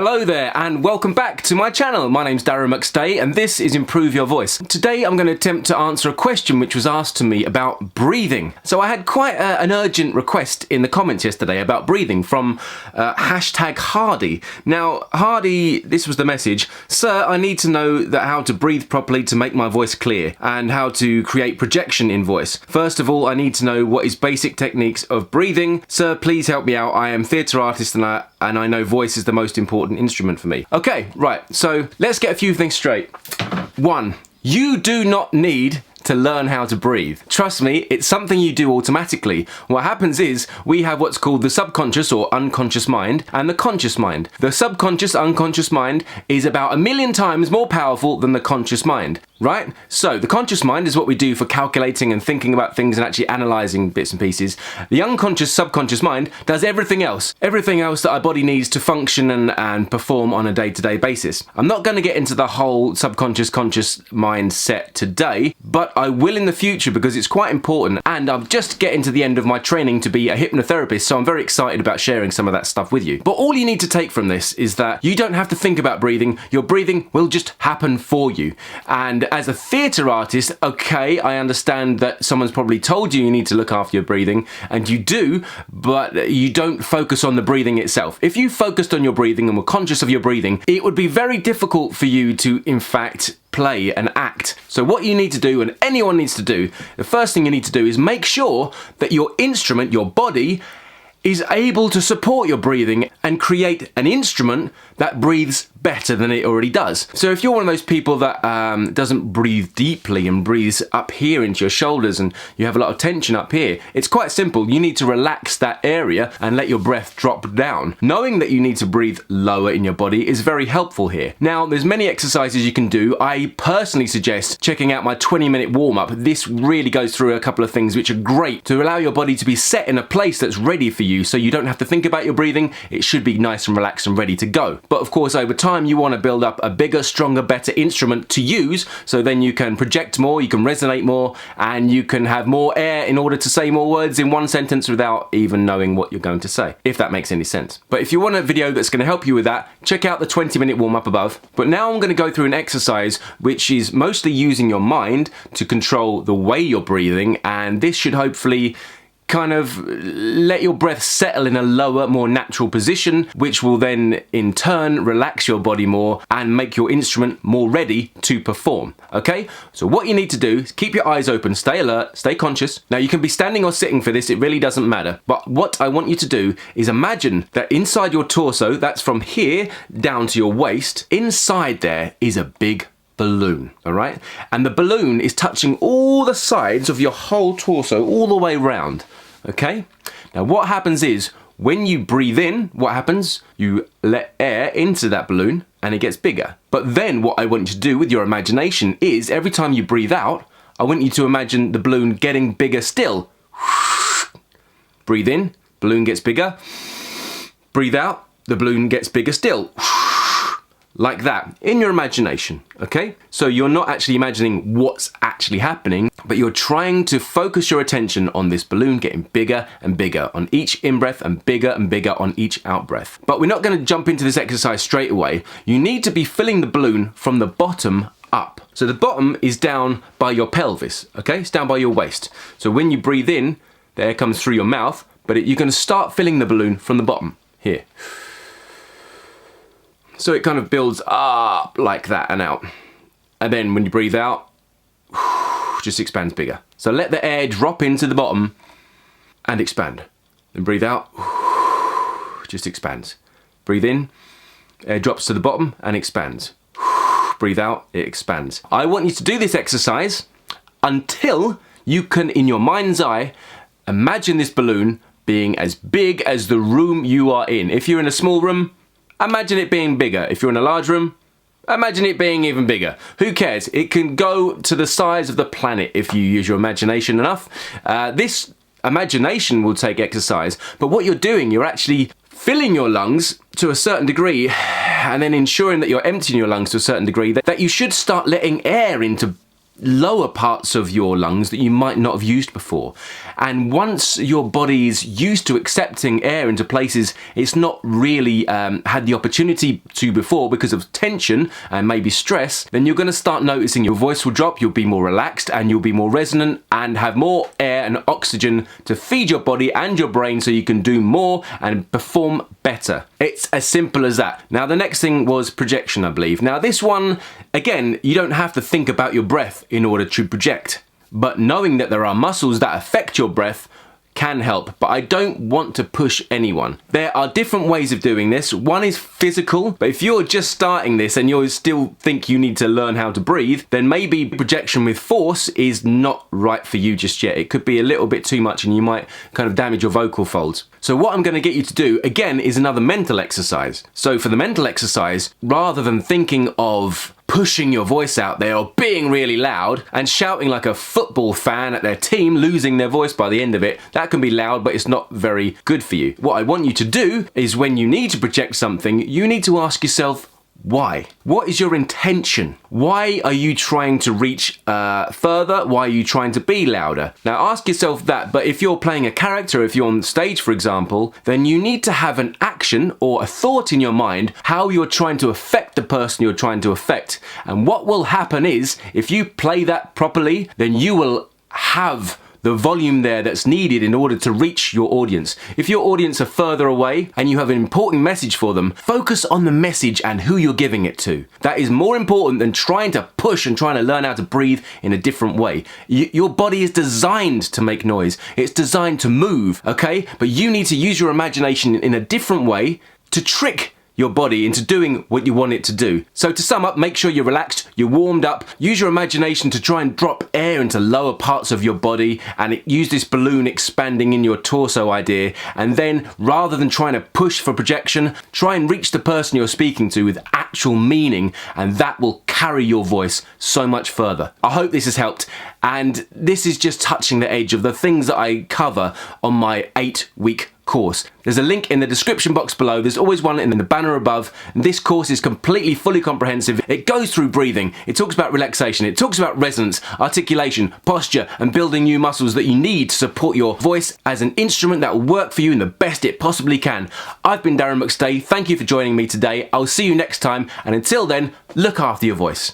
Hello there and welcome back to my channel. My name's Darren McStay and this is Improve Your Voice. Today I'm going to attempt to answer a question which was asked to me about breathing. So I had quite an urgent request in the comments yesterday about breathing from hashtag Hardy. Now Hardy, this was the message: Sir, I need to know how to breathe properly to make my voice clear and how to create projection in voice. First of all, I need to know what is basic techniques of breathing. Sir, please help me out. I am theatre artist and I know voice is the most important instrument for me. Okay, right, so let's get a few things straight. 1. You do not need to learn how to breathe. Trust me, it's something you do automatically. What happens is we have what's called the subconscious or unconscious mind and the conscious mind. The subconscious unconscious mind is about 1,000,000 times more powerful than the conscious mind, right? So the conscious mind is what we do for calculating and thinking about things and actually analyzing bits and pieces. The unconscious subconscious mind does everything else that our body needs to function and perform on a day-to-day basis. I'm not going to get into the whole subconscious conscious mindset today, but I will in the future because it's quite important, and I'm just getting to the end of my training to be a hypnotherapist, so I'm very excited about sharing some of that stuff with you. But all you need to take from this is that you don't have to think about breathing. Your breathing will just happen for you. And as a theatre artist, okay, I understand that someone's probably told you need to look after your breathing, and you do, but you don't focus on the breathing itself. If you focused on your breathing and were conscious of your breathing, it would be very difficult for you to, in fact, play and act. So what you need to do, and anyone needs to do, the first thing you need to do is make sure that your instrument, your body, is able to support your breathing and create an instrument that breathes better than it already does. So if you're one of those people that doesn't breathe deeply and breathes up here into your shoulders and you have a lot of tension up here, it's quite simple. You need to relax that area and let your breath drop down. Knowing that you need to breathe lower in your body is very helpful here. Now, there's many exercises you can do. I personally suggest checking out my 20-minute warm-up. This really goes through a couple of things which are great to allow your body to be set in a place that's ready for you, so you don't have to think about your breathing. It should be nice and relaxed and ready to go. But of course, over time, you want to build up a bigger, stronger, better instrument to use, so then you can project more, you can resonate more, and you can have more air in order to say more words in one sentence without even knowing what you're going to say, if that makes any sense. But if you want a video that's going to help you with that, check out the 20-minute warm-up above. But now I'm going to go through an exercise which is mostly using your mind to control the way you're breathing, and this should hopefully kind of let your breath settle in a lower, more natural position, which will then in turn relax your body more and make your instrument more ready to perform. Okay, so what you need to do is keep your eyes open, stay alert, stay conscious. Now you can be standing or sitting for this, it really doesn't matter, but what I want you to do is imagine that inside your torso, that's from here down to your waist, inside there is a big balloon, all right? And the balloon is touching all the sides of your whole torso all the way round, okay? Now what happens is, when you breathe in, what happens? You let air into that balloon and it gets bigger. But then what I want you to do with your imagination is, every time you breathe out, I want you to imagine the balloon getting bigger still. Breathe in, balloon gets bigger. Breathe out, the balloon gets bigger still. Like that, in your imagination, okay? So you're not actually imagining what's actually happening, but you're trying to focus your attention on this balloon getting bigger and bigger on each in-breath and bigger on each out-breath. But we're not going to jump into this exercise straight away. You need to be filling the balloon from the bottom up. So the bottom is down by your pelvis, okay? It's down by your waist. So when you breathe in, the air comes through your mouth, but you're going to start filling the balloon from the bottom, here. So it kind of builds up like that and out. And then when you breathe out, just expands bigger. So let the air drop into the bottom and expand. Then breathe out, just expands. Breathe in, air drops to the bottom and expands. Breathe out, it expands. I want you to do this exercise until you can, in your mind's eye, imagine this balloon being as big as the room you are in. If you're in a small room, imagine it being bigger. If you're in a large room, imagine it being even bigger. Who cares? It can go to the size of the planet if you use your imagination enough. This imagination will take exercise, but what you're doing, you're actually filling your lungs to a certain degree and then ensuring that you're emptying your lungs to a certain degree, that you should start letting air into lower parts of your lungs that you might not have used before. And once your body's used to accepting air into places it's not really had the opportunity to before because of tension and maybe stress, then you're going to start noticing your voice will drop, you'll be more relaxed and you'll be more resonant and have more air and oxygen to feed your body and your brain so you can do more and perform better. It's as simple as that. Now the next thing was projection, I believe. Now this one, again, you don't have to think about your breath in order to project. But knowing that there are muscles that affect your breath can help, but I don't want to push anyone. There are different ways of doing this. One is physical, but if you're just starting this and you still think you need to learn how to breathe, then maybe projection with force is not right for you just yet. It could be a little bit too much and you might kind of damage your vocal folds. So what I'm going to get you to do, again, is another mental exercise. So for the mental exercise, rather than thinking of pushing your voice out there or being really loud and shouting like a football fan at their team, losing their voice by the end of it, that can be loud, but it's not very good for you. What I want you to do is when you need to project something, you need to ask yourself, why? What is your intention? Why are you trying to reach further? Why are you trying to be louder? Now ask yourself that, but if you're playing a character, if you're on stage for example, then you need to have an action or a thought in your mind how you're trying to affect the person you're trying to affect. And what will happen is, if you play that properly, then you will have the volume there that's needed in order to reach your audience. If your audience are further away and you have an important message for them, focus on the message and who you're giving it to. That is more important than trying to push and trying to learn how to breathe in a different way. Your body is designed to make noise. It's designed to move, okay? But you need to use your imagination in a different way to trick your body into doing what you want it to do. So to sum up, make sure you're relaxed, you're warmed up, use your imagination to try and drop air into lower parts of your body and use this balloon expanding in your torso idea, and then rather than trying to push for projection, try and reach the person you're speaking to with actual meaning, and that will carry your voice so much further. I hope this has helped, and this is just touching the edge of the things that I cover on my 8-week course. There's a link in the description box below. There's always one in the banner above. This course is completely, fully comprehensive. It goes through breathing. It talks about relaxation. It talks about resonance, articulation, posture, and building new muscles that you need to support your voice as an instrument that will work for you in the best it possibly can. I've been Darren McStay. Thank you for joining me today. I'll see you next time, and until then, look after your voice.